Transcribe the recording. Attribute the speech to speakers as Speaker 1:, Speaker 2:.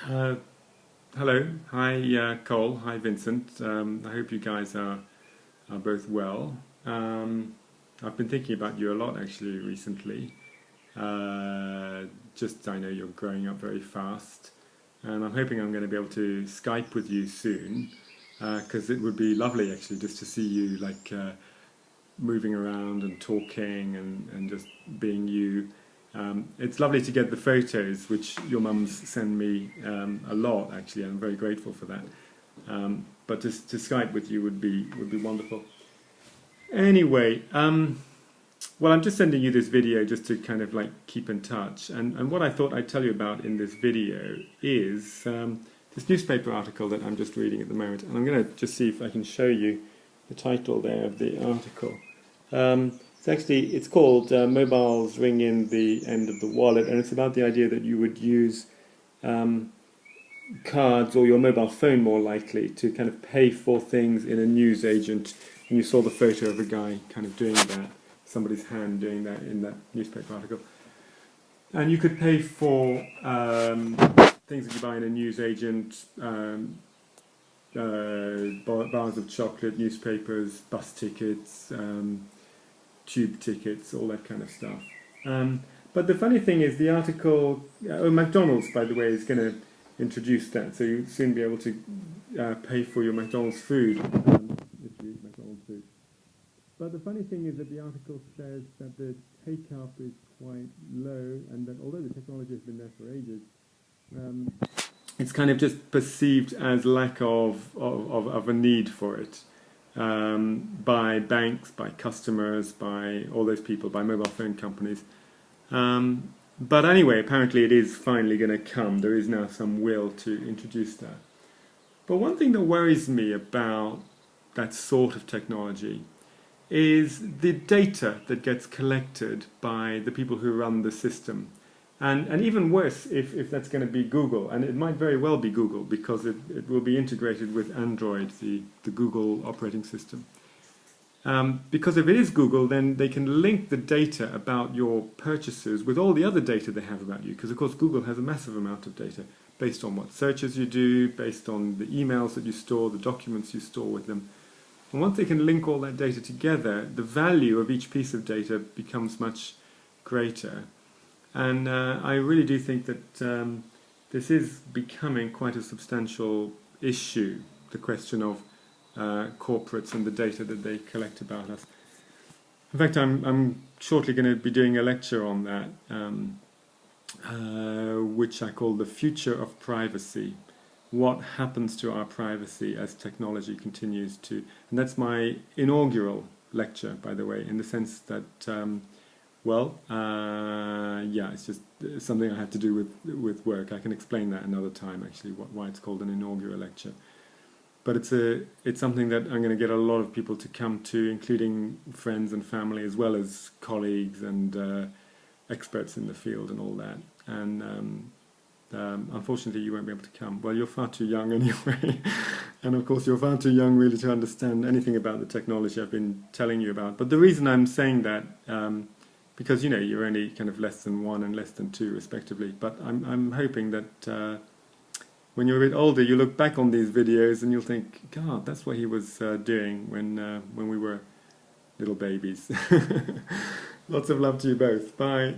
Speaker 1: Uh, Hello, hi Cole, hi Vincent. I hope you guys are both well. I've been thinking about you a lot actually recently. Uh, just I know you're growing up very fast, and I'm hoping I'm going to be able to Skype with you soon, because it would be lovely actually just to see you moving around and talking and just being you. It's lovely to get the photos, which your mums send me a lot actually, and I'm very grateful for that. But to Skype with you would be wonderful. Anyway, well, I'm just sending you this video just to kind of like keep in touch. And what I thought I'd tell you about in this video is this newspaper article that I'm just reading at the moment. And I'm going to just see if I can show you the title there of the article. It's called Mobiles Ring in the End of the Wallet, and it's about the idea that you would use cards or your mobile phone more likely to kind of pay for things in a newsagent. And you saw the photo of a guy kind of doing that, somebody's hand doing that in that newspaper article. And you could pay for things that you buy in a newsagent, bars of chocolate, newspapers, bus tickets, tube tickets, all that kind of stuff. But the funny thing is the article, McDonald's, by the way, is going to introduce that, so you'll soon be able to pay for your McDonald's food if you eat McDonald's food. But the funny thing is that the article says that the take-up is quite low, and that although the technology has been there for ages, it's kind of just perceived as lack of a need for it. By banks, by customers, by all those people, by mobile phone companies. But anyway, apparently it is finally going to come. There is now some will to introduce that. But one thing that worries me about that sort of technology is the data that gets collected by the people who run the system. And even worse, if that's going to be Google, and it might very well be Google, because it will be integrated with Android, the Google operating system. Because if it is Google, then they can link the data about your purchases with all the other data they have about you, because of course Google has a massive amount of data based on what searches you do, based on the emails that you store, the documents you store with them. And once they can link all that data together, the value of each piece of data becomes much greater. And I really do think that this is becoming quite a substantial issue, the question of corporates and the data that they collect about us. In fact, I'm shortly going to be doing a lecture on that, which I call The Future of Privacy. What happens to our privacy as technology continues to... And that's my inaugural lecture, by the way, in the sense that... yeah, it's just something I have to do with work. I can explain that another time, actually, why it's called an inaugural lecture. But it's something that I'm going to get a lot of people to come to, including friends and family, as well as colleagues and experts in the field and all that. And unfortunately, you won't be able to come. Well, you're far too young anyway. And of course, you're far too young really to understand anything about the technology I've been telling you about. But the reason I'm saying that... because you know you're only kind of less than 1 and less than 2 respectively, but I'm hoping that when you're a bit older you look back on these videos and you'll think, God, that's what he was doing when we were little babies. Lots of love to you both. Bye.